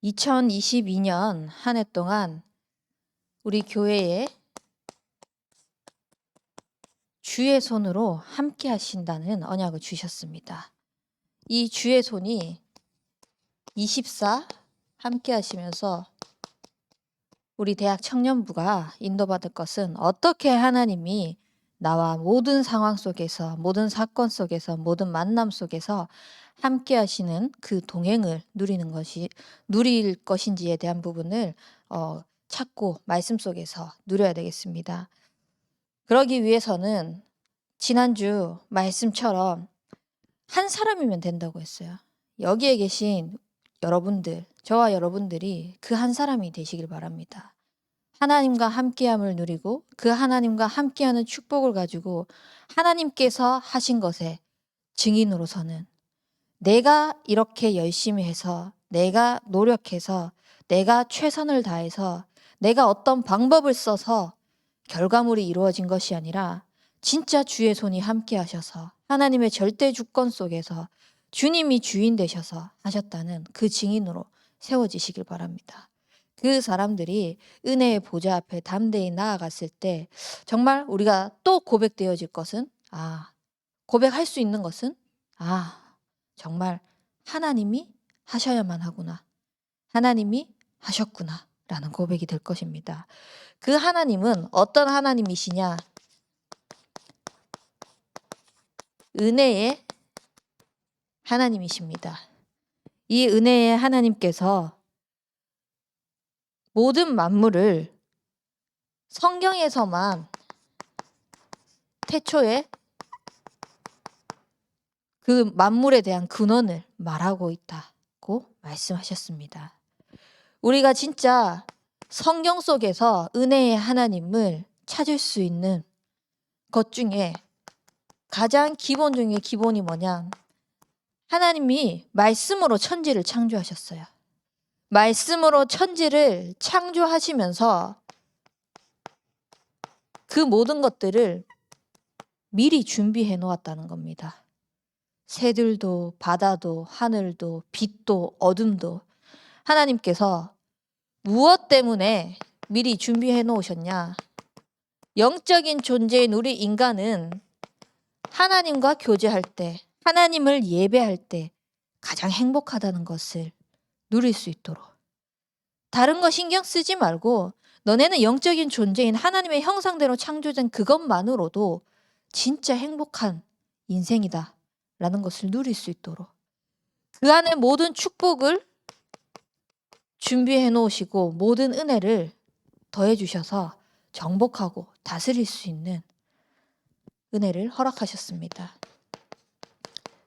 2022년 한 해 동안 우리 교회에 주의 손으로 함께 하신다는 언약을 주셨습니다. 이 주의 손이 24 함께 하시면서 우리 대학 청년부가 인도받을 것은 어떻게 하나님이 나와 모든 상황 속에서, 모든 사건 속에서, 모든 만남 속에서 함께 하시는 그 동행을 누릴 것인지에 대한 부분을 찾고 말씀 속에서 누려야 되겠습니다. 그러기 위해서는 지난주 말씀처럼 한 사람이면 된다고 했어요. 여기에 계신 여러분들, 저와 여러분들이 그 한 사람이 되시길 바랍니다. 하나님과 함께함을 누리고 그 하나님과 함께하는 축복을 가지고 하나님께서 하신 것에 증인으로 서는, 내가 이렇게 열심히 해서, 내가 노력해서, 내가 최선을 다해서, 내가 어떤 방법을 써서 결과물이 이루어진 것이 아니라 진짜 주의 손이 함께 하셔서 하나님의 절대 주권 속에서 주님이 주인 되셔서 하셨다는 그 증인으로 세워지시길 바랍니다. 그 사람들이 은혜의 보좌 앞에 담대히 나아갔을 때 정말 우리가 또 고백되어질 것은, 고백할 수 있는 것은, 정말 하나님이 하셔야만 하구나, 하나님이 하셨구나 라는 고백이 될 것입니다. 그 하나님은 어떤 하나님이시냐? 은혜의 하나님이십니다. 이 은혜의 하나님께서 모든 만물을 성경에서만 태초에 그 만물에 대한 근원을 말하고 있다고 말씀하셨습니다. 우리가 진짜 성경 속에서 은혜의 하나님을 찾을 수 있는 것 중에 가장 기본 중에 기본이 뭐냐? 하나님이 말씀으로 천지를 창조하셨어요. 말씀으로 천지를 창조하시면서 그 모든 것들을 미리 준비해 놓았다는 겁니다. 새들도, 바다도, 하늘도, 빛도, 어둠도 하나님께서 무엇 때문에 미리 준비해 놓으셨냐? 영적인 존재인 우리 인간은 하나님과 교제할 때, 하나님을 예배할 때 가장 행복하다는 것을 누릴 수 있도록, 다른 거 신경 쓰지 말고 너네는 영적인 존재인 하나님의 형상대로 창조된 그것만으로도 진짜 행복한 인생이다 라는 것을 누릴 수 있도록 그 안에 모든 축복을 준비해 놓으시고 모든 은혜를 더해 주셔서 정복하고 다스릴 수 있는 은혜를 허락하셨습니다.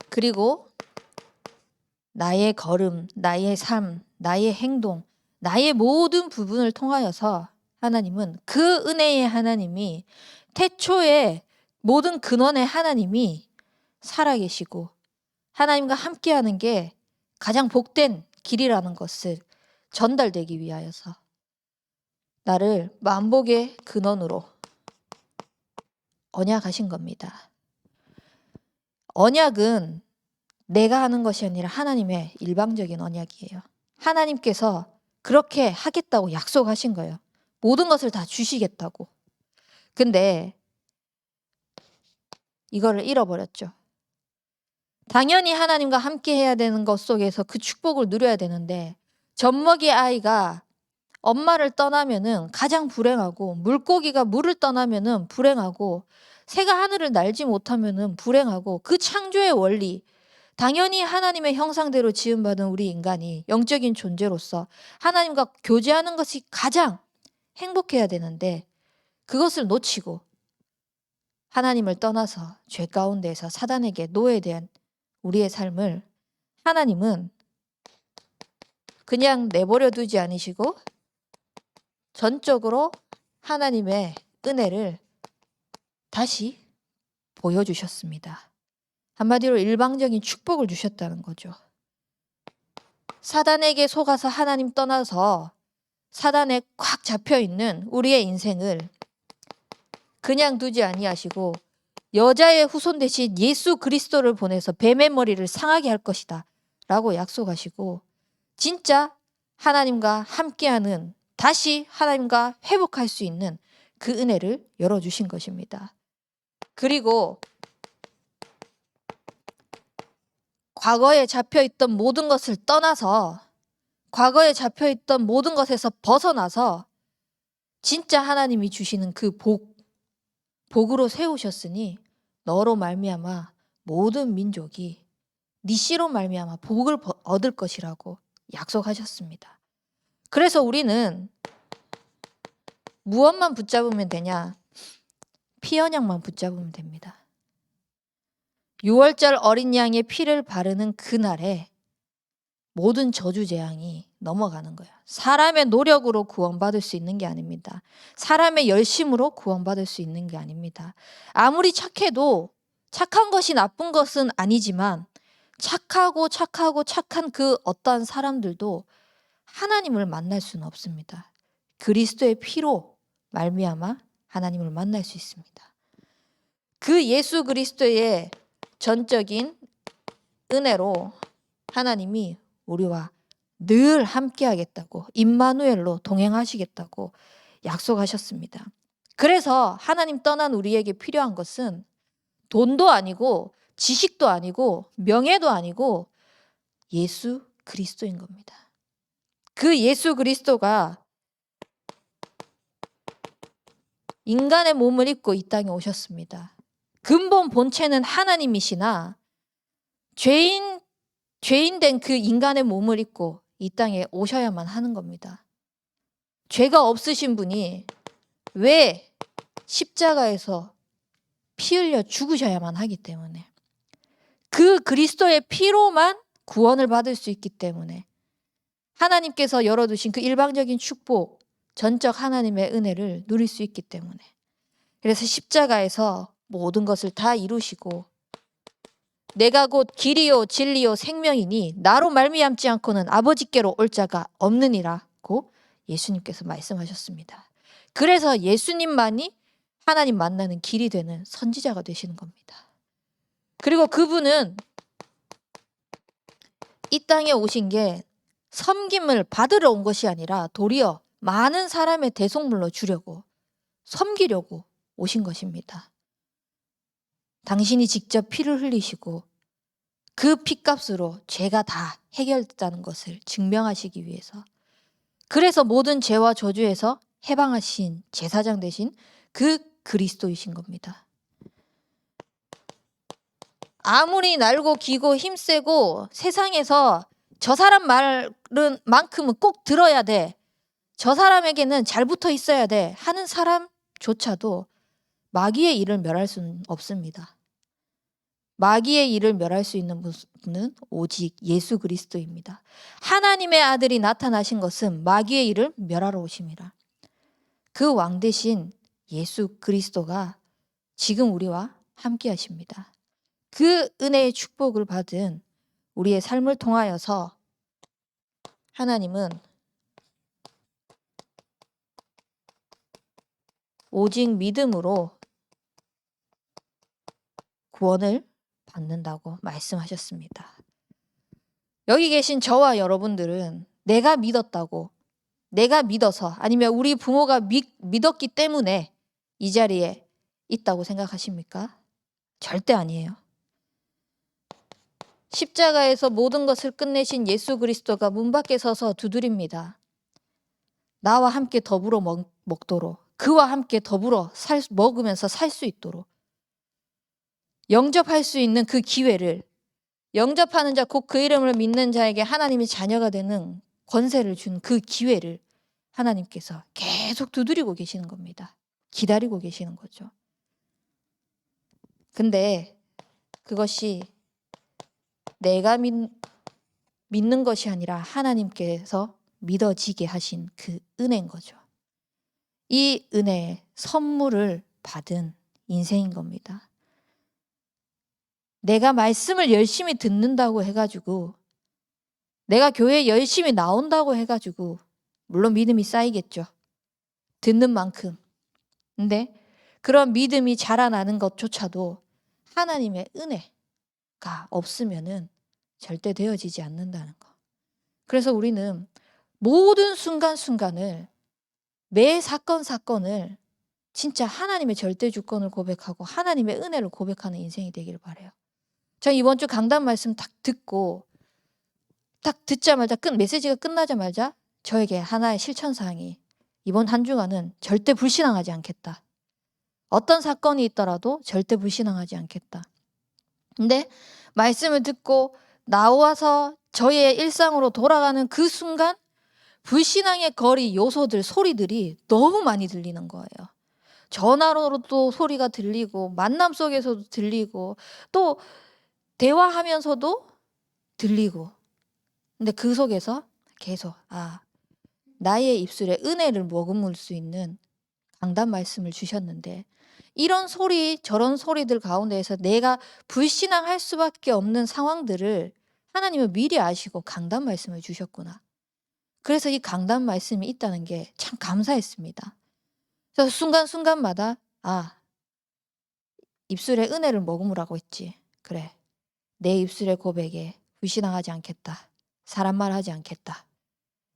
그리고 나의 걸음, 나의 삶, 나의 행동, 나의 모든 부분을 통하여서 하나님은 그 은혜의 하나님이, 태초에 모든 근원의 하나님이 살아계시고 하나님과 함께하는 게 가장 복된 길이라는 것을 전달되기 위하여서 나를 만복의 근원으로 언약하신 겁니다. 언약은 내가 하는 것이 아니라 하나님의 일방적인 언약이에요. 하나님께서 그렇게 하겠다고 약속하신 거예요. 모든 것을 다 주시겠다고. 근데 이거를 잃어버렸죠. 당연히 하나님과 함께 해야 되는 것 속에서 그 축복을 누려야 되는데, 젖먹이 아이가 엄마를 떠나면은 가장 불행하고, 물고기가 물을 떠나면은 불행하고, 새가 하늘을 날지 못하면은 불행하고, 그 창조의 원리, 당연히 하나님의 형상대로 지음받은 우리 인간이 영적인 존재로서 하나님과 교제하는 것이 가장 행복해야 되는데, 그것을 놓치고 하나님을 떠나서 죄 가운데에서 사단에게 노예된 우리의 삶을 하나님은 그냥 내버려 두지 않으시고 전적으로 하나님의 은혜를 다시 보여주셨습니다. 한마디로 일방적인 축복을 주셨다는 거죠. 사단에게 속아서 하나님 떠나서 사단에 꽉 잡혀있는 우리의 인생을 그냥 두지 아니하시고 여자의 후손 대신 예수 그리스도를 보내서 뱀의 머리를 상하게 할 것이다 라고 약속하시고, 진짜 하나님과 함께하는, 다시 하나님과 회복할 수 있는 그 은혜를 열어주신 것입니다. 그리고 과거에 잡혀있던 모든 것을 떠나서, 과거에 잡혀있던 모든 것에서 벗어나서 진짜 하나님이 주시는 그 복으로 세우셨으니 너로 말미암아 모든 민족이 네 씨로 말미암아 복을 얻을 것이라고 약속하셨습니다. 그래서 우리는 무엇만 붙잡으면 되냐? 피 언약만 붙잡으면 됩니다. 6월절 어린 양의 피를 바르는 그날에 모든 저주 재앙이 넘어가는 거예요. 사람의 노력으로 구원받을 수 있는 게 아닙니다. 사람의 열심으로 구원받을 수 있는 게 아닙니다. 아무리 착해도 착한 것이 나쁜 것은 아니지만 착한 그 어떠한 사람들도 하나님을 만날 수는 없습니다. 그리스도의 피로 말미암아 하나님을 만날 수 있습니다. 그 예수 그리스도의 전적인 은혜로 하나님이 우리와 늘 함께하겠다고, 임마누엘로 동행하시겠다고 약속하셨습니다. 그래서 하나님 떠난 우리에게 필요한 것은 돈도 아니고 지식도 아니고 명예도 아니고 예수 그리스도인 겁니다. 그 예수 그리스도가 인간의 몸을 입고 이 땅에 오셨습니다. 근본 본체는 하나님이시나 죄인 된 그 인간의 몸을 입고 이 땅에 오셔야만 하는 겁니다. 죄가 없으신 분이 왜 십자가에서 피 흘려 죽으셔야만 하기 때문에, 그 그리스도의 피로만 구원을 받을 수 있기 때문에 하나님께서 열어두신 그 일방적인 축복, 전적 하나님의 은혜를 누릴 수 있기 때문에, 그래서 십자가에서 모든 것을 다 이루시고 내가 곧 길이요 진리요 생명이니 나로 말미암지 않고는 아버지께로 올 자가 없느니라고 예수님께서 말씀하셨습니다. 그래서 예수님만이 하나님 만나는 길이 되는 선지자가 되시는 겁니다. 그리고 그분은 이 땅에 오신 게 섬김을 받으러 온 것이 아니라 도리어 많은 사람의 대속물로 주려고, 섬기려고 오신 것입니다. 당신이 직접 피를 흘리시고 그 피값으로 죄가 다 해결됐다는 것을 증명하시기 위해서, 그래서 모든 죄와 저주에서 해방하신 제사장 되신 그 그리스도이신 겁니다. 아무리 날고 기고 힘세고 세상에서 저 사람 말만큼은 꼭 들어야 돼, 저 사람에게는 잘 붙어 있어야 돼 하는 사람조차도 마귀의 일을 멸할 수는 없습니다. 마귀의 일을 멸할 수 있는 분은 오직 예수 그리스도입니다. 하나님의 아들이 나타나신 것은 마귀의 일을 멸하러 오심이라. 그 왕 대신 예수 그리스도가 지금 우리와 함께 하십니다. 그 은혜의 축복을 받은 우리의 삶을 통하여서 하나님은 오직 믿음으로 구원을 받는다고 말씀하셨습니다. 여기 계신 저와 여러분들은 내가 믿었다고, 내가 믿어서, 아니면 우리 부모가 믿었기 때문에 이 자리에 있다고 생각하십니까? 절대 아니에요. 십자가에서 모든 것을 끝내신 예수 그리스도가 문 밖에 서서 두드립니다. 나와 함께 더불어 먹도록, 그와 함께 더불어 먹으면서 살 수 있도록, 영접할 수 있는 그 기회를, 영접하는 자 곧 그 이름을 믿는 자에게 하나님이 자녀가 되는 권세를 준 그 기회를 하나님께서 계속 두드리고 계시는 겁니다. 기다리고 계시는 거죠. 근데 그것이 내가 믿는 것이 아니라 하나님께서 믿어지게 하신 그 은혜인 거죠. 이 은혜의 선물을 받은 인생인 겁니다. 내가 말씀을 열심히 듣는다고 해가지고, 내가 교회에 열심히 나온다고 해가지고 물론 믿음이 쌓이겠죠. 듣는 만큼. 근데 그런 믿음이 자라나는 것조차도 하나님의 은혜가 없으면은 절대 되어지지 않는다는 거. 그래서 우리는 모든 순간순간을, 매 사건을 진짜 하나님의 절대 주권을 고백하고 하나님의 은혜를 고백하는 인생이 되기를 바라요. 저 이번 주 강단 말씀 딱 듣고 딱 듣자마자 메시지가 끝나자마자 저에게 하나의 실천사항이, 이번 한 주간은 절대 불신앙하지 않겠다. 어떤 사건이 있더라도 절대 불신앙하지 않겠다. 근데 말씀을 듣고 나와서 저의 일상으로 돌아가는 그 순간 불신앙의 거리 요소들, 소리들이 너무 많이 들리는 거예요. 전화로도 소리가 들리고 만남 속에서도 들리고 또 대화하면서도 들리고. 근데 그 속에서 계속 나의 입술에 은혜를 머금을 수 있는 강단 말씀을 주셨는데, 이런 소리 저런 소리들 가운데에서 내가 불신앙할 수밖에 없는 상황들을 하나님은 미리 아시고 강단 말씀을 주셨구나. 그래서 이 강단 말씀이 있다는 게 참 감사했습니다. 그래서 순간순간마다 입술에 은혜를 머금으라고 했지. 그래, 내 입술의 고백에 불신앙하지 않겠다. 사람 말하지 않겠다.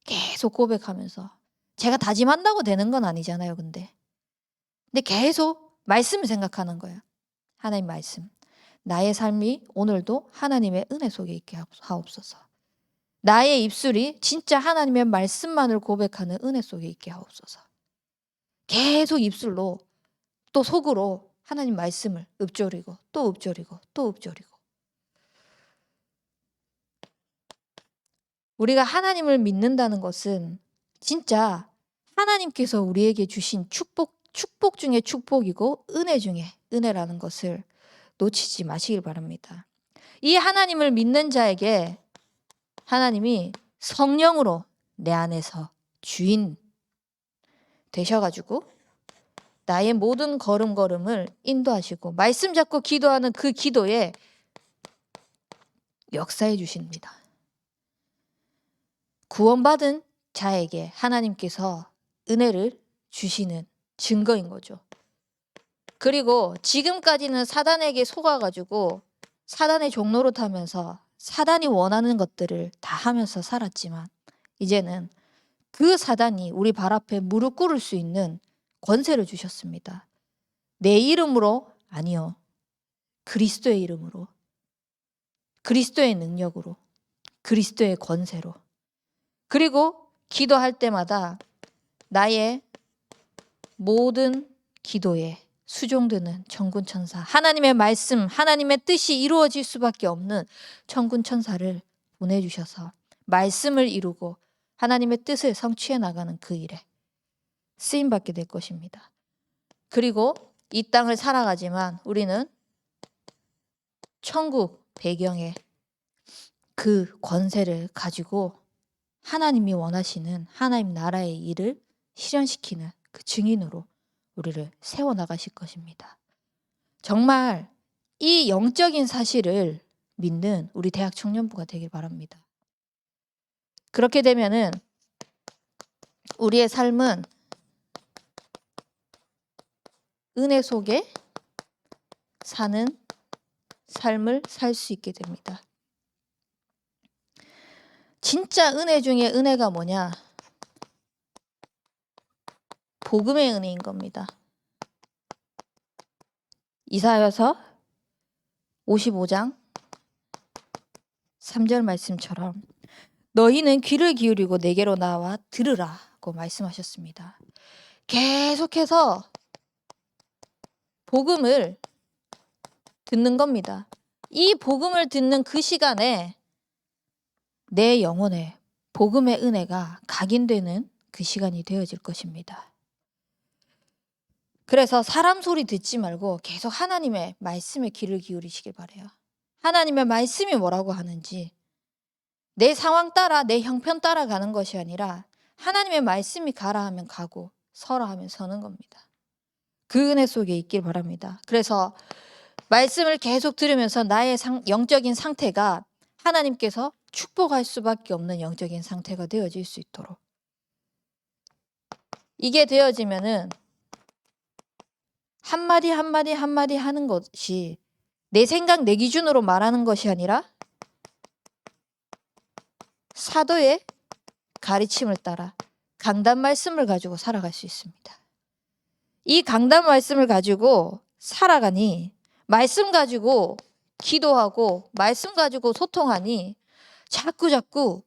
계속 고백하면서, 제가 다짐한다고 되는 건 아니잖아요. 근데 계속 말씀을 생각하는 거예요. 하나님 말씀. 나의 삶이 오늘도 하나님의 은혜 속에 있게 하옵소서. 나의 입술이 진짜 하나님의 말씀만을 고백하는 은혜 속에 있게 하옵소서. 계속 입술로 또 속으로 하나님 말씀을 읊조리고 또 읊조리고 또 읊조리고. 우리가 하나님을 믿는다는 것은 진짜 하나님께서 우리에게 주신 축복 중에 축복이고 은혜 중에 은혜라는 것을 놓치지 마시길 바랍니다. 이 하나님을 믿는 자에게 하나님이 성령으로 내 안에서 주인 되셔가지고 나의 모든 걸음걸음을 인도하시고 말씀 잡고 기도하는 그 기도에 역사해 주십니다. 구원받은 자에게 하나님께서 은혜를 주시는 증거인 거죠. 그리고 지금까지는 사단에게 속아가지고 사단의 종로로 타면서 사단이 원하는 것들을 다 하면서 살았지만, 이제는 그 사단이 우리 발 앞에 무릎 꿇을 수 있는 권세를 주셨습니다. 내 이름으로 아니요, 그리스도의 이름으로, 그리스도의 능력으로, 그리스도의 권세로. 그리고 기도할 때마다 나의 모든 기도에 수종드는 천군천사, 하나님의 말씀, 하나님의 뜻이 이루어질 수밖에 없는 천군천사를 보내주셔서 말씀을 이루고 하나님의 뜻을 성취해 나가는 그 일에 쓰임받게 될 것입니다. 그리고 이 땅을 살아가지만 우리는 천국 배경에 그 권세를 가지고 하나님이 원하시는 하나님 나라의 일을 실현시키는 그 증인으로 우리를 세워나가실 것입니다. 정말 이 영적인 사실을 믿는 우리 대학 청년부가 되길 바랍니다. 그렇게 되면은 우리의 삶은 은혜 속에 사는 삶을 살 수 있게 됩니다. 진짜 은혜 중에 은혜가 뭐냐? 복음의 은혜인 겁니다. 이사야서 55장 3절 말씀처럼 너희는 귀를 기울이고 내게로 나와 들으라고 말씀하셨습니다. 계속해서 복음을 듣는 겁니다. 이 복음을 듣는 그 시간에 내 영혼에 복음의 은혜가 각인되는 그 시간이 되어질 것입니다. 그래서 사람 소리 듣지 말고 계속 하나님의 말씀에 귀를 기울이시길 바라요. 하나님의 말씀이 뭐라고 하는지, 내 상황 따라 내 형편 따라 가는 것이 아니라 하나님의 말씀이 가라 하면 가고 서라 하면 서는 겁니다. 그 은혜 속에 있길 바랍니다. 그래서 말씀을 계속 들으면서 나의 영적인 상태가 하나님께서 축복할 수밖에 없는 영적인 상태가 되어질 수 있도록, 이게 되어지면은 한마디 한마디 한마디 하는 것이 내 생각 내 기준으로 말하는 것이 아니라 사도의 가르침을 따라 강단 말씀을 가지고 살아갈 수 있습니다. 이 강단 말씀을 가지고 살아가니 말씀 가지고 기도하고 말씀 가지고 소통하니 자꾸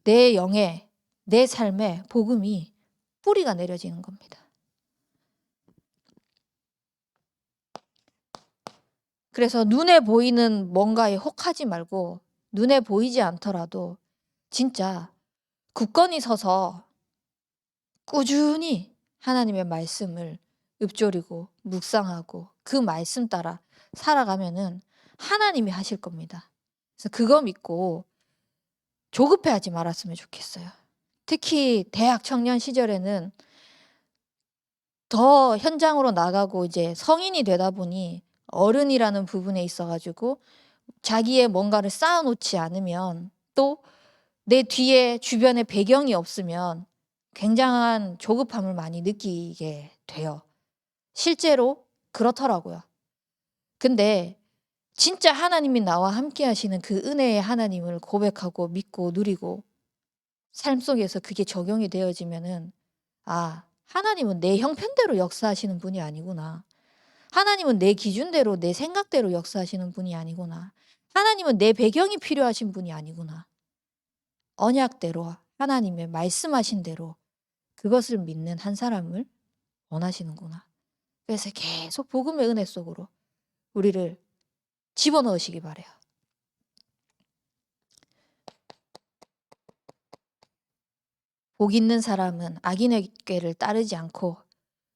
내 영에 내 삶에 복음이 뿌리가 내려지는 겁니다. 그래서 눈에 보이는 뭔가에 혹하지 말고 눈에 보이지 않더라도 진짜 굳건히 서서 꾸준히 하나님의 말씀을 읊조리고 묵상하고 그 말씀 따라 살아가면은 하나님이 하실 겁니다. 그래서 그거 믿고 조급해하지 말았으면 좋겠어요. 특히 대학 청년 시절에는 더 현장으로 나가고 이제 성인이 되다 보니 어른이라는 부분에 있어가지고 자기의 뭔가를 쌓아놓지 않으면 또 내 뒤에 주변에 배경이 없으면 굉장한 조급함을 많이 느끼게 돼요. 실제로 그렇더라고요. 근데 진짜 하나님이 나와 함께 하시는 그 은혜의 하나님을 고백하고 믿고 누리고 삶 속에서 그게 적용이 되어지면은 아, 하나님은 내 형편대로 역사하시는 분이 아니구나. 하나님은 내 기준대로 내 생각대로 역사하시는 분이 아니구나. 하나님은 내 배경이 필요하신 분이 아니구나. 언약대로 하나님의 말씀하신 대로 그것을 믿는 한 사람을 원하시는구나. 그래서 계속 복음의 은혜 속으로 우리를 집어넣으시기 바래요. 복 있는 사람은 악인의 꾀를 따르지 않고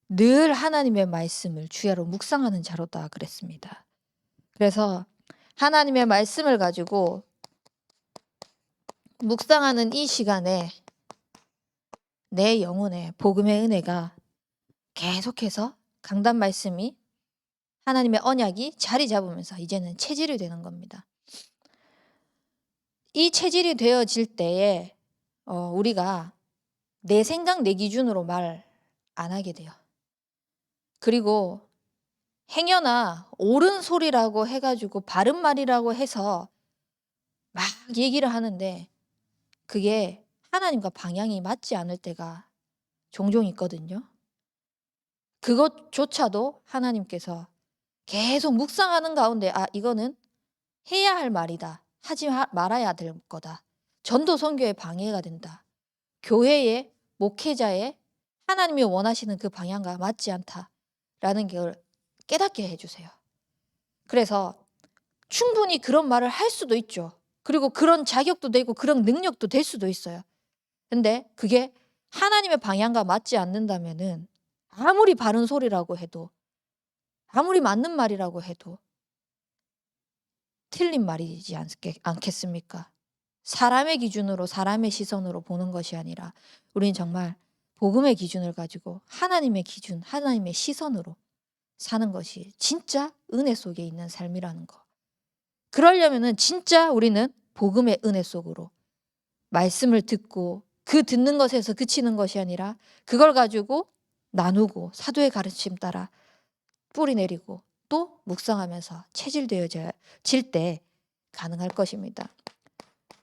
늘 하나님의 말씀을 주야로 묵상하는 자로다 그랬습니다. 그래서 하나님의 말씀을 가지고 묵상하는 이 시간에 내 영혼에 복음의 은혜가 계속해서 강단 말씀이 하나님의 언약이 자리 잡으면서 이제는 체질이 되는 겁니다. 이 체질이 되어질 때에 우리가 내 생각 내 기준으로 말 안 하게 돼요. 그리고 행여나 옳은 소리라고 해가지고 바른 말이라고 해서 막 얘기를 하는데 그게 하나님과 방향이 맞지 않을 때가 종종 있거든요. 그것조차도 하나님께서 계속 묵상하는 가운데 아, 이거는 해야 할 말이다. 하지 말아야 될 거다. 전도 선교에 방해가 된다. 교회의 목회자의 하나님이 원하시는 그 방향과 맞지 않다라는 걸 깨닫게 해주세요. 그래서 충분히 그런 말을 할 수도 있죠. 그리고 그런 자격도 되고 그런 능력도 될 수도 있어요. 근데 그게 하나님의 방향과 맞지 않는다면은 아무리 바른 소리라고 해도 아무리 맞는 말이라고 해도 틀린 말이지 않겠습니까? 사람의 기준으로 사람의 시선으로 보는 것이 아니라 우리는 정말 복음의 기준을 가지고 하나님의 기준, 하나님의 시선으로 사는 것이 진짜 은혜 속에 있는 삶이라는 거. 그러려면은 진짜 우리는 복음의 은혜 속으로 말씀을 듣고 그 듣는 것에서 그치는 것이 아니라 그걸 가지고 나누고 사도의 가르침 따라 뿌리 내리고 또 묵상하면서 체질되어질 때 가능할 것입니다.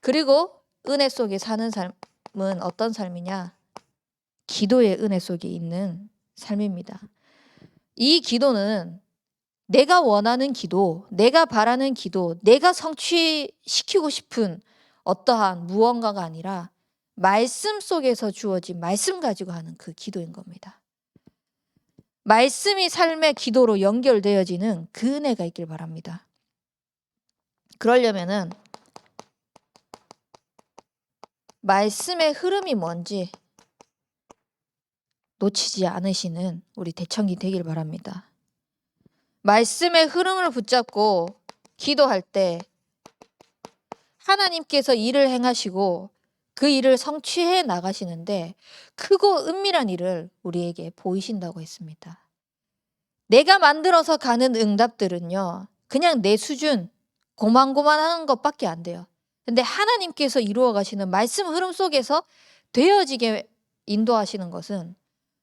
그리고 은혜 속에 사는 삶은 어떤 삶이냐? 기도의 은혜 속에 있는 삶입니다. 이 기도는 내가 원하는 기도, 내가 바라는 기도, 내가 성취시키고 싶은 어떠한 무언가가 아니라 말씀 속에서 주어진 말씀 가지고 하는 그 기도인 겁니다. 말씀이 삶의 기도로 연결되어지는 그 은혜가 있길 바랍니다. 그러려면은 말씀의 흐름이 뭔지 놓치지 않으시는 우리 대청이 되길 바랍니다. 말씀의 흐름을 붙잡고 기도할 때 하나님께서 일을 행하시고 그 일을 성취해 나가시는데 크고 은밀한 일을 우리에게 보이신다고 했습니다. 내가 만들어서 가는 응답들은요, 그냥 내 수준, 고만고만하는 것밖에 안 돼요. 근데 하나님께서 이루어 가시는 말씀 흐름 속에서 되어지게 인도하시는 것은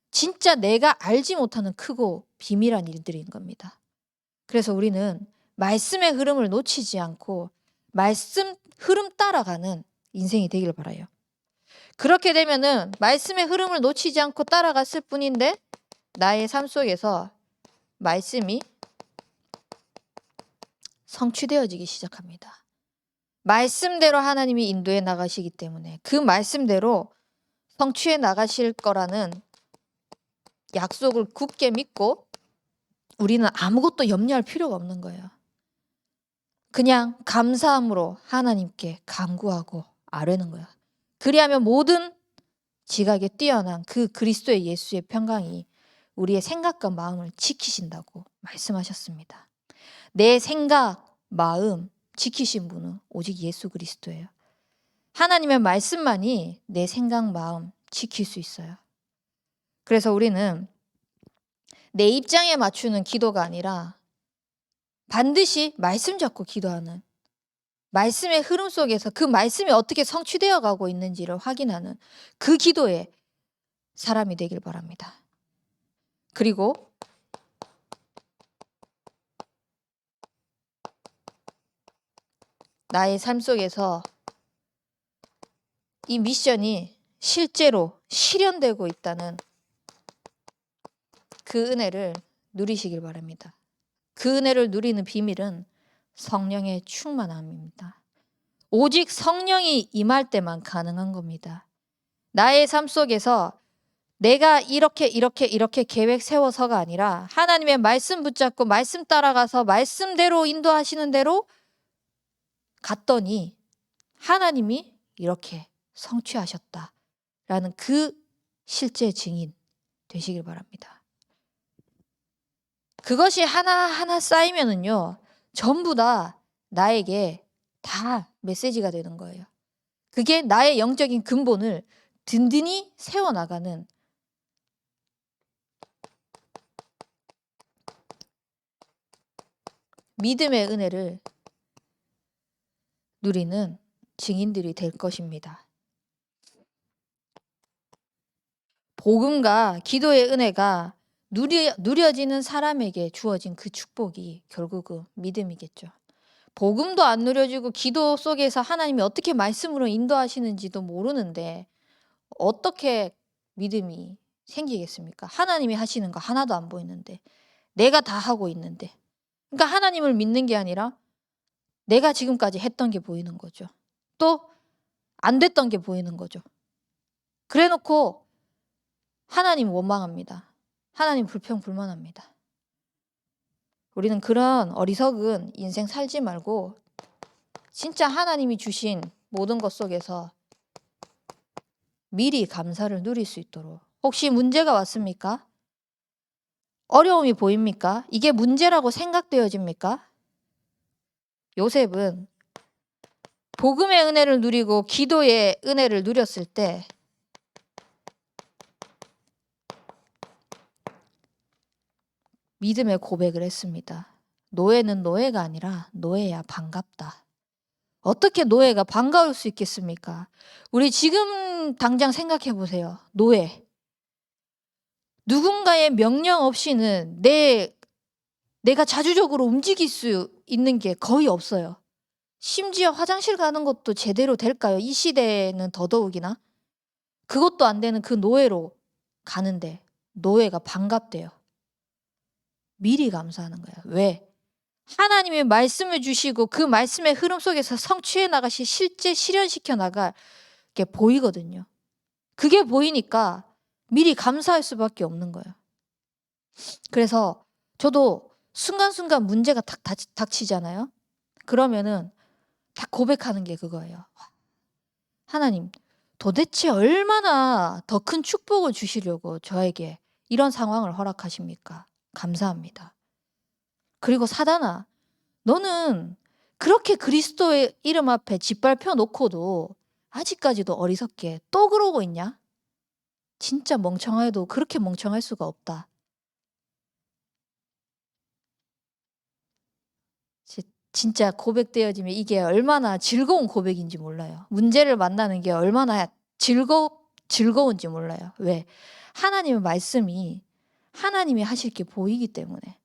진짜 내가 알지 못하는 크고 비밀한 일들인 겁니다. 그래서 우리는 말씀의 흐름을 놓치지 않고 말씀 흐름 따라가는 인생이 되길 바라요. 그렇게 되면은 말씀의 흐름을 놓치지 않고 따라갔을 뿐인데 나의 삶 속에서 말씀이 성취되어지기 시작합니다. 말씀대로 하나님이 인도해 나가시기 때문에 그 말씀대로 성취해 나가실 거라는 약속을 굳게 믿고 우리는 아무것도 염려할 필요가 없는 거예요. 그냥 감사함으로 하나님께 간구하고 아뢰는 거야. 그리하면 모든 지각에 뛰어난 그 그리스도의 예수의 평강이 우리의 생각과 마음을 지키신다고 말씀하셨습니다. 내 생각, 마음 지키신 분은 오직 예수 그리스도예요. 하나님의 말씀만이 내 생각, 마음 지킬 수 있어요. 그래서 우리는 내 입장에 맞추는 기도가 아니라 반드시 말씀 잡고 기도하는, 말씀의 흐름 속에서 그 말씀이 어떻게 성취되어 가고 있는지를 확인하는 그 기도의 사람이 되길 바랍니다. 그리고 나의 삶 속에서 이 미션이 실제로 실현되고 있다는 그 은혜를 누리시길 바랍니다. 그 은혜를 누리는 비밀은 성령의 충만함입니다. 오직 성령이 임할 때만 가능한 겁니다. 나의 삶 속에서 내가 이렇게 계획 세워서가 아니라 하나님의 말씀 붙잡고 말씀 따라가서 말씀대로 인도하시는 대로 갔더니 하나님이 이렇게 성취하셨다라는 그 실제 증인 되시길 바랍니다. 그것이 하나하나 쌓이면은요, 전부 다 나에게 다 메시지가 되는 거예요. 그게 나의 영적인 근본을 든든히 세워나가는 믿음의 은혜를 누리는 증인들이 될 것입니다. 복음과 기도의 은혜가 누려지는 사람에게 주어진 그 축복이 결국은 믿음이겠죠. 복음도 안 누려지고 기도 속에서 하나님이 어떻게 말씀으로 인도하시는지도 모르는데 어떻게 믿음이 생기겠습니까? 하나님이 하시는 거 하나도 안 보이는데, 내가 다 하고 있는데. 그러니까 하나님을 믿는 게 아니라 내가 지금까지 했던 게 보이는 거죠. 또 안 됐던 게 보이는 거죠. 그래 놓고 하나님 원망합니다. 하나님 불평불만합니다. 우리는 그런 어리석은 인생 살지 말고 진짜 하나님이 주신 모든 것 속에서 미리 감사를 누릴 수 있도록. 혹시 문제가 왔습니까? 어려움이 보입니까? 이게 문제라고 생각되어집니까? 요셉은 복음의 은혜를 누리고 기도의 은혜를 누렸을 때 믿음의 고백을 했습니다. 노예는 노예가 아니라 노예야 반갑다. 어떻게 노예가 반가울 수 있겠습니까? 우리 지금 당장 생각해 보세요. 노예. 누군가의 명령 없이는 내가 자주적으로 움직일 수 있는 게 거의 없어요. 심지어 화장실 가는 것도 제대로 될까요? 이 시대에는 더더욱이나. 그것도 안 되는 그 노예로 가는데 노예가 반갑대요. 미리 감사하는 거예요. 왜? 하나님의 말씀을 주시고 그 말씀의 흐름 속에서 성취해 나가시 실제 실현시켜 나갈 게 보이거든요. 그게 보이니까 미리 감사할 수밖에 없는 거예요. 그래서 저도 순간순간 문제가 딱 닥치잖아요. 그러면은 딱 고백하는 게 그거예요. 하나님, 도대체 얼마나 더 큰 축복을 주시려고 저에게 이런 상황을 허락하십니까? 감사합니다. 그리고 사단아, 너는 그렇게 그리스도의 이름 앞에 짓밟혀 놓고도 아직까지도 어리석게 또 그러고 있냐? 진짜 멍청해도 그렇게 멍청할 수가 없다. 진짜 고백되어지면 이게 얼마나 즐거운 고백인지 몰라요. 문제를 만나는 게 얼마나 즐거운지 몰라요. 왜? 하나님의 말씀이 하나님이 하실 게 보이기 때문에.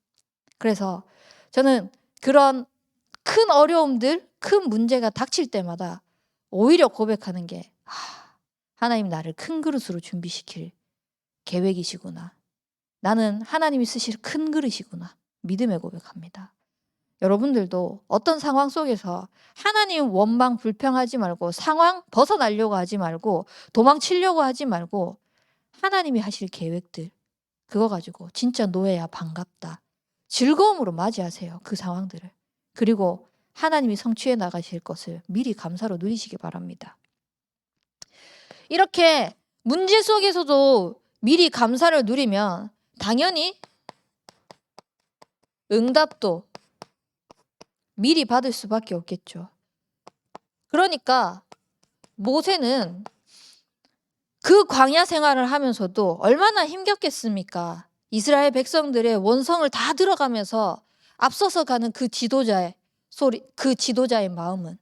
그래서 저는 그런 큰 어려움들, 큰 문제가 닥칠 때마다 오히려 고백하는 게 하나님 나를 큰 그릇으로 준비시킬 계획이시구나. 나는 하나님이 쓰실 큰 그릇이구나. 믿음의 고백합니다. 여러분들도 어떤 상황 속에서 하나님 원망 불평하지 말고 상황 벗어나려고 하지 말고 도망치려고 하지 말고 하나님이 하실 계획들 그거 가지고 진짜 노예야 반갑다. 즐거움으로 맞이하세요. 그 상황들을. 그리고 하나님이 성취해 나가실 것을 미리 감사로 누리시기 바랍니다. 이렇게 문제 속에서도 미리 감사를 누리면 당연히 응답도 미리 받을 수밖에 없겠죠. 그러니까 모세는 그 광야 생활을 하면서도 얼마나 힘겹겠습니까? 이스라엘 백성들의 원성을 다 들어가면서 앞서서 가는 그 지도자의 소리, 그 지도자의 마음은.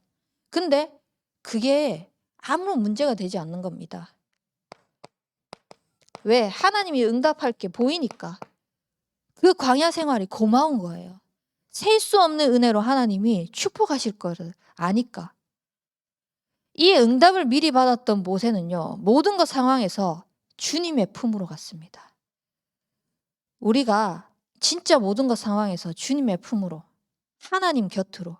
근데 그게 아무런 문제가 되지 않는 겁니다. 왜? 하나님이 응답할 게 보이니까. 그 광야 생활이 고마운 거예요. 셀 수 없는 은혜로 하나님이 축복하실 거를 아니까. 이 응답을 미리 받았던 모세는요, 모든 것 상황에서 주님의 품으로 갔습니다. 우리가 진짜 모든 것 상황에서 주님의 품으로, 하나님 곁으로,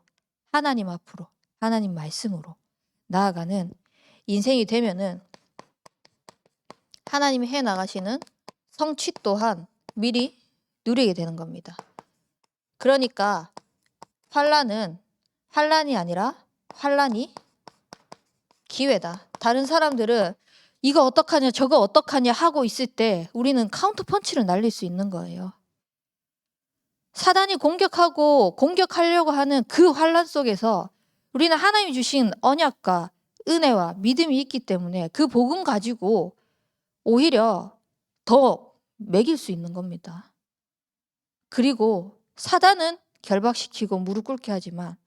하나님 앞으로, 하나님 말씀으로 나아가는 인생이 되면은 하나님이 해 나가시는 성취 또한 미리 누리게 되는 겁니다. 그러니까 환란은 환란이 아니라 환란이 기회다. 다른 사람들은 이거 어떡하냐 저거 어떡하냐 하고 있을 때 우리는 카운터 펀치를 날릴 수 있는 거예요. 사단이 공격하려고 하는 그 환란 속에서 우리는 하나님이 주신 언약과 은혜와 믿음이 있기 때문에 그 복음 가지고 오히려 더 매길 수 있는 겁니다. 그리고 사단은 결박시키고 무릎 꿇게 하지만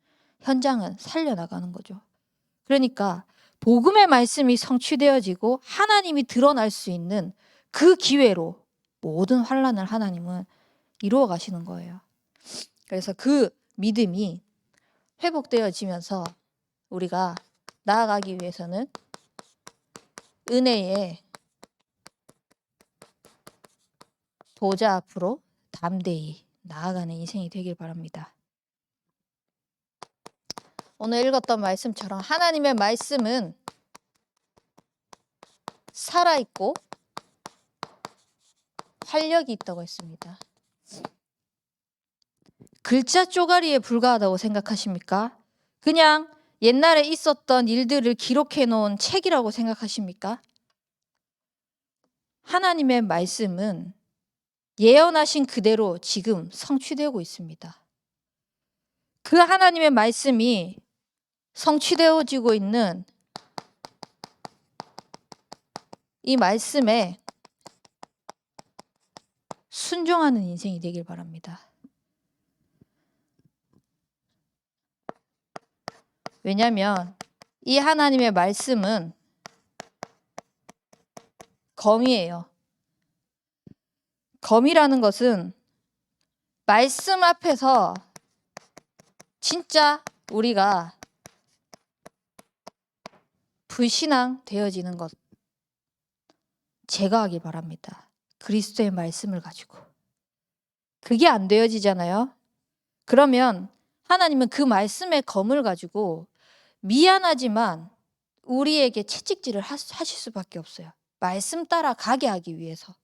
현장은 살려나가는 거죠. 그러니까 복음의 말씀이 성취되어지고 하나님이 드러날 수 있는 그 기회로 모든 환란을 하나님은 이루어 가시는 거예요. 그래서 그 믿음이 회복되어지면서 우리가 나아가기 위해서는 은혜의 보좌 앞으로 담대히 나아가는 인생이 되길 바랍니다. 오늘 읽었던 말씀처럼 하나님의 말씀은 살아있고 활력이 있다고 했습니다. 글자 쪼가리에 불과하다고 생각하십니까? 그냥 옛날에 있었던 일들을 기록해 놓은 책이라고 생각하십니까? 하나님의 말씀은 예언하신 그대로 지금 성취되고 있습니다. 그 하나님의 말씀이 성취되어지고 있는 이 말씀에 순종하는 인생이 되길 바랍니다. 왜냐하면 이 하나님의 말씀은 검이에요. 검이라는 것은 말씀 앞에서 진짜 우리가 불신앙 되어지는 것 제거하길 바랍니다. 그리스도의 말씀을 가지고. 그게 안 되어지잖아요. 그러면 하나님은 그 말씀의 검을 가지고 미안하지만 우리에게 채찍질을 하실 수밖에 없어요. 말씀 따라 가게 하기 위해서.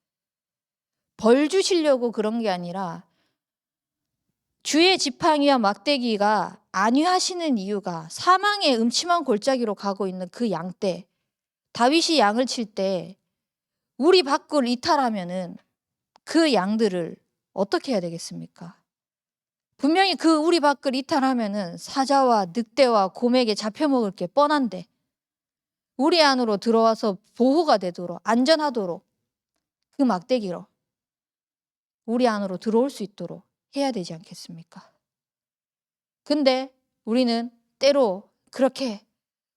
벌 주시려고 그런 게 아니라 주의 지팡이와 막대기가 안위하시는 이유가 사망의 음침한 골짜기로 가고 있는 그 양떼, 다윗이 양을 칠 때 우리 밖을 이탈하면은 그 양들을 어떻게 해야 되겠습니까? 분명히 그 우리 밖을 이탈하면은 사자와 늑대와 곰에게 잡혀먹을 게 뻔한데 우리 안으로 들어와서 보호가 되도록 안전하도록 그 막대기로 우리 안으로 들어올 수 있도록 해야 되지 않겠습니까? 근데 우리는 때로 그렇게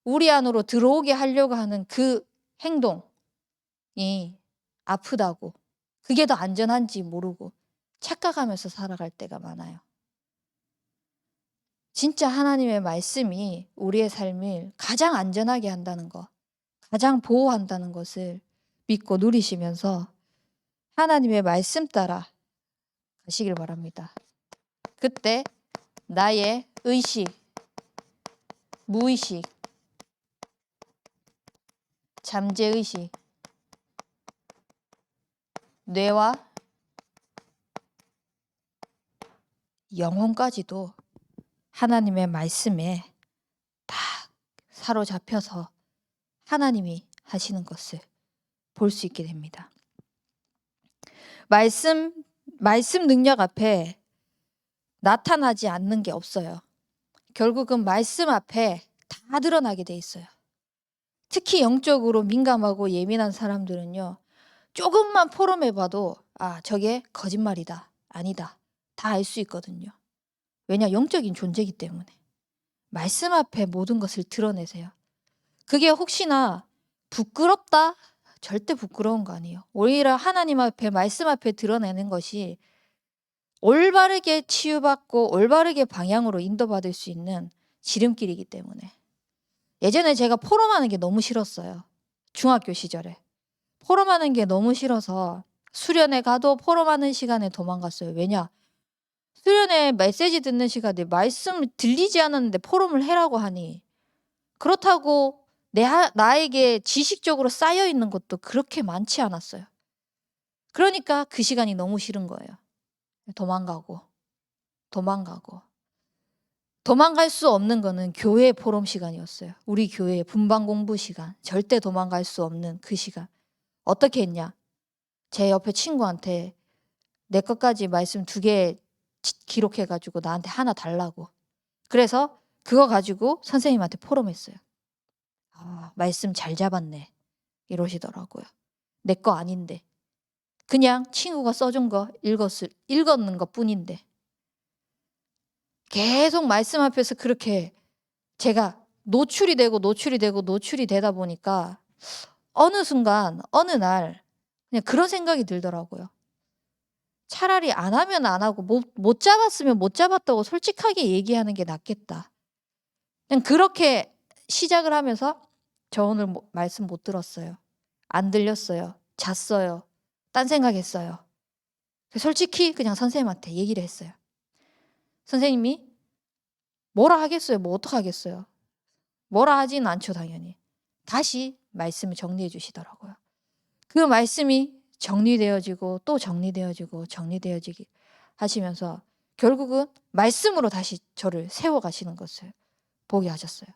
우리 안으로 들어오게 하려고 하는 그 행동이 아프다고 그게 더 안전한지 모르고 착각하면서 살아갈 때가 많아요. 진짜 하나님의 말씀이 우리의 삶을 가장 안전하게 한다는 거, 가장 보호한다는 것을 믿고 누리시면서 하나님의 말씀 따라 가시길 바랍니다. 그때 나의 의식, 무의식, 잠재의식, 뇌와 영혼까지도 하나님의 말씀에 다 사로잡혀서 하나님이 하시는 것을 볼 수 있게 됩니다. 말씀 능력 앞에 나타나지 않는 게 없어요. 결국은 말씀 앞에 다 드러나게 돼 있어요. 특히 영적으로 민감하고 예민한 사람들은요, 조금만 포럼해봐도 저게 거짓말이다, 아니다, 다 알 수 있거든요. 왜냐? 영적인 존재이기 때문에. 말씀 앞에 모든 것을 드러내세요. 그게 혹시나 부끄럽다? 절대 부끄러운 거 아니에요. 오히려 하나님 앞에, 말씀 앞에 드러내는 것이 올바르게 치유받고 올바르게 방향으로 인도받을 수 있는 지름길이기 때문에. 예전에 제가 포럼하는 게 너무 싫었어요. 중학교 시절에. 포럼하는 게 너무 싫어서 수련회 가도 포럼하는 시간에 도망갔어요. 왜냐? 수련회 메시지 듣는 시간에 말씀을 들리지 않았는데 포럼을 해라고 하니, 그렇다고 나에게 지식적으로 쌓여있는 것도 그렇게 많지 않았어요. 그러니까 그 시간이 너무 싫은 거예요. 도망갈 수 없는 거는 교회 포럼 시간이었어요. 우리 교회의 분방 공부 시간. 절대 도망갈 수 없는 그 시간. 어떻게 했냐? 제 옆에 친구한테 내 것까지 말씀 2개 기록해가지고 나한테 하나 달라고. 그래서 그거 가지고 선생님한테 포럼했어요. 말씀 잘 잡았네, 이러시더라고요. 내 거 아닌데. 그냥 친구가 써준 거 읽었는 것 뿐인데. 계속 말씀 앞에서 그렇게 제가 노출이 되다 보니까 어느 순간, 어느 날 그냥 그런 생각이 들더라고요. 차라리 안 하면 안 하고 못 잡았으면 못 잡았다고 솔직하게 얘기하는 게 낫겠다. 그냥 그렇게 시작을 하면서 저 오늘 말씀 못 들었어요. 안 들렸어요. 잤어요. 딴 생각했어요. 솔직히 그냥 선생님한테 얘기를 했어요. 선생님이 뭐라 하겠어요? 뭐 어떡하겠어요? 뭐라 하지는 않죠, 당연히. 다시 말씀을 정리해 주시더라고요. 그 말씀이 정리되어지고 또 정리되어지기 하시면서 결국은 말씀으로 다시 저를 세워가시는 것을 보게 하셨어요.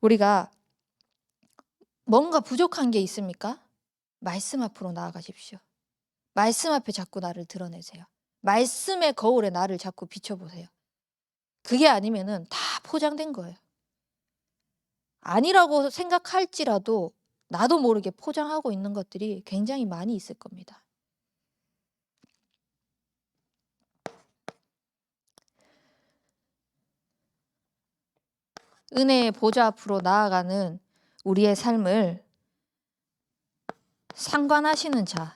우리가 뭔가 부족한 게 있습니까? 말씀 앞으로 나아가십시오. 말씀 앞에 자꾸 나를 드러내세요. 말씀의 거울에 나를 자꾸 비춰보세요. 그게 아니면은 다 포장된 거예요. 아니라고 생각할지라도 나도 모르게 포장하고 있는 것들이 굉장히 많이 있을 겁니다. 은혜의 보좌 앞으로 나아가는 우리의 삶을 상관하시는 자,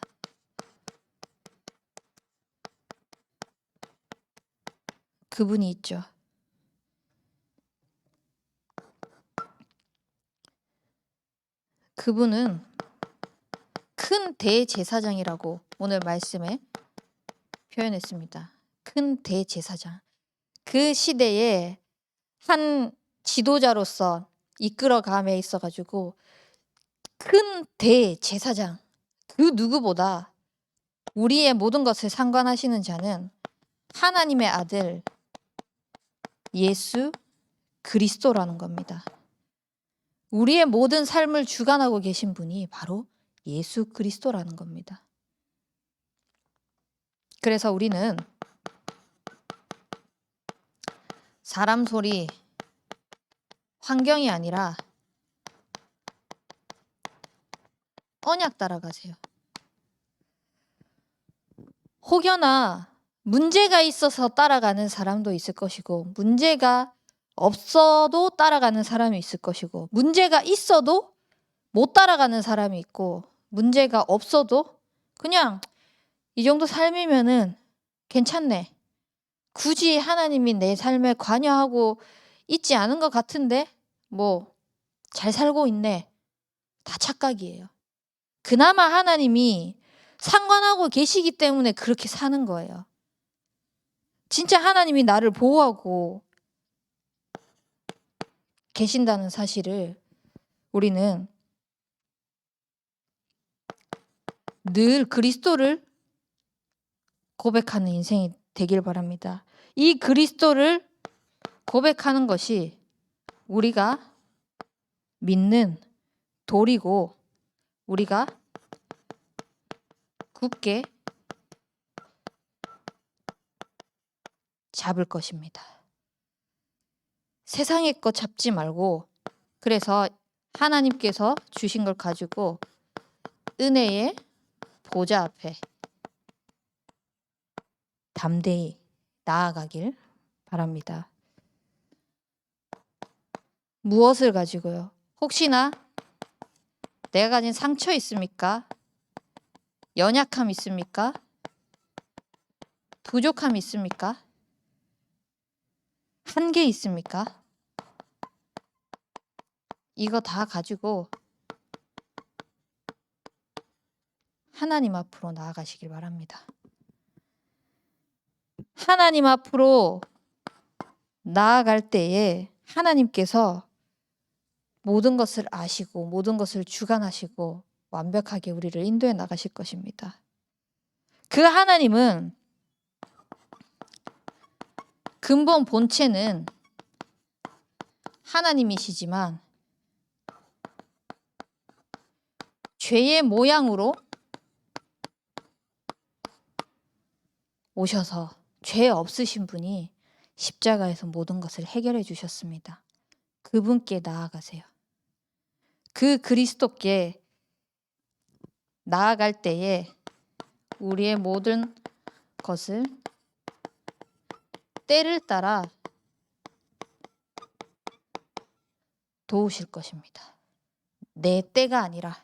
그분이 있죠. 그분은 큰 대제사장이라고 오늘 말씀에 표현했습니다. 큰 대제사장. 그 시대에 한 지도자로서 이끌어감에 있어가지고 큰 대제사장, 그 누구보다 우리의 모든 것을 상관하시는 자는 하나님의 아들 예수 그리스도라는 겁니다. 우리의 모든 삶을 주관하고 계신 분이 바로 예수 그리스도라는 겁니다. 그래서 우리는 사람 소리, 환경이 아니라 언약 따라가세요. 혹여나 문제가 있어서 따라가는 사람도 있을 것이고, 문제가 없어도 따라가는 사람이 있을 것이고, 문제가 있어도 못 따라가는 사람이 있고, 문제가 없어도 그냥 이 정도 삶이면은 괜찮네, 굳이 하나님이 내 삶에 관여하고 있지 않은 것 같은데 뭐 잘 살고 있네, 다 착각이에요. 그나마 하나님이 상관하고 계시기 때문에 그렇게 사는 거예요. 진짜 하나님이 나를 보호하고 계신다는 사실을 우리는 늘 그리스도를 고백하는 인생이 되길 바랍니다. 이 그리스도를 고백하는 것이 우리가 믿는 돌이고 우리가 굳게 잡을 것입니다. 세상의 것 잡지 말고, 그래서 하나님께서 주신 걸 가지고 은혜의 보좌 앞에 담대히 나아가길 바랍니다. 무엇을 가지고요? 혹시나 내가 가진 상처 있습니까? 연약함 있습니까? 부족함 있습니까? 한계 있습니까? 이거 다 가지고 하나님 앞으로 나아가시길 바랍니다. 하나님 앞으로 나아갈 때에 하나님께서 모든 것을 아시고 모든 것을 주관하시고 완벽하게 우리를 인도해 나가실 것입니다. 그 하나님은 근본 본체는 하나님이시지만 죄의 모양으로 오셔서 죄 없으신 분이 십자가에서 모든 것을 해결해 주셨습니다. 그분께 나아가세요. 그 그리스도께 나아갈 때에 우리의 모든 것을 때를 따라 도우실 것입니다. 내 때가 아니라.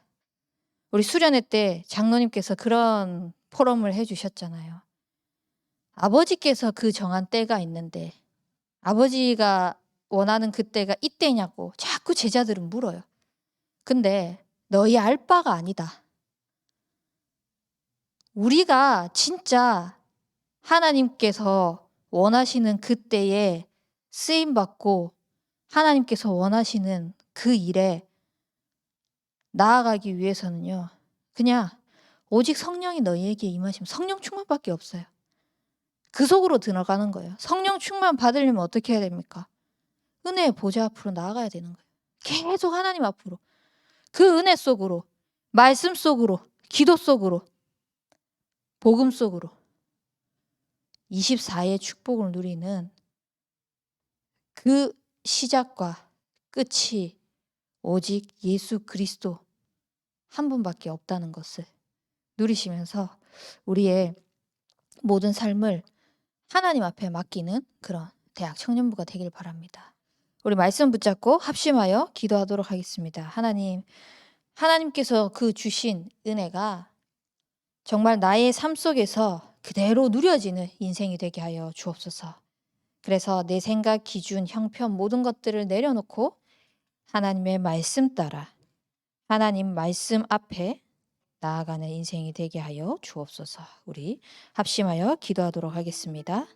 우리 수련회 때 장로님께서 그런 포럼을 해주셨잖아요. 아버지께서 그 정한 때가 있는데 아버지가 원하는 그 때가 이때냐고 자꾸 제자들은 물어요. 근데 너희 알 바가 아니다. 우리가 진짜 하나님께서 원하시는 그때에 쓰임받고 하나님께서 원하시는 그 일에 나아가기 위해서는요. 그냥 오직 성령이 너희에게 임하시면 성령 충만밖에 없어요. 그 속으로 들어가는 거예요. 성령 충만 받으려면 어떻게 해야 됩니까? 은혜의 보좌 앞으로 나아가야 되는 거예요. 계속 하나님 앞으로. 그 은혜 속으로, 말씀 속으로, 기도 속으로, 복음 속으로 24의 축복을 누리는 그 시작과 끝이 오직 예수 그리스도 한 분밖에 없다는 것을 누리시면서 우리의 모든 삶을 하나님 앞에 맡기는 그런 대학 청년부가 되길 바랍니다. 우리 말씀 붙잡고 합심하여 기도하도록 하겠습니다. 하나님께서 그 주신 은혜가 정말 나의 삶 속에서 그대로 누려지는 인생이 되게 하여 주옵소서. 그래서 내 생각, 기준, 형편 모든 것들을 내려놓고 하나님의 말씀 따라 하나님 말씀 앞에 나아가는 인생이 되게 하여 주옵소서. 우리 합심하여 기도하도록 하겠습니다.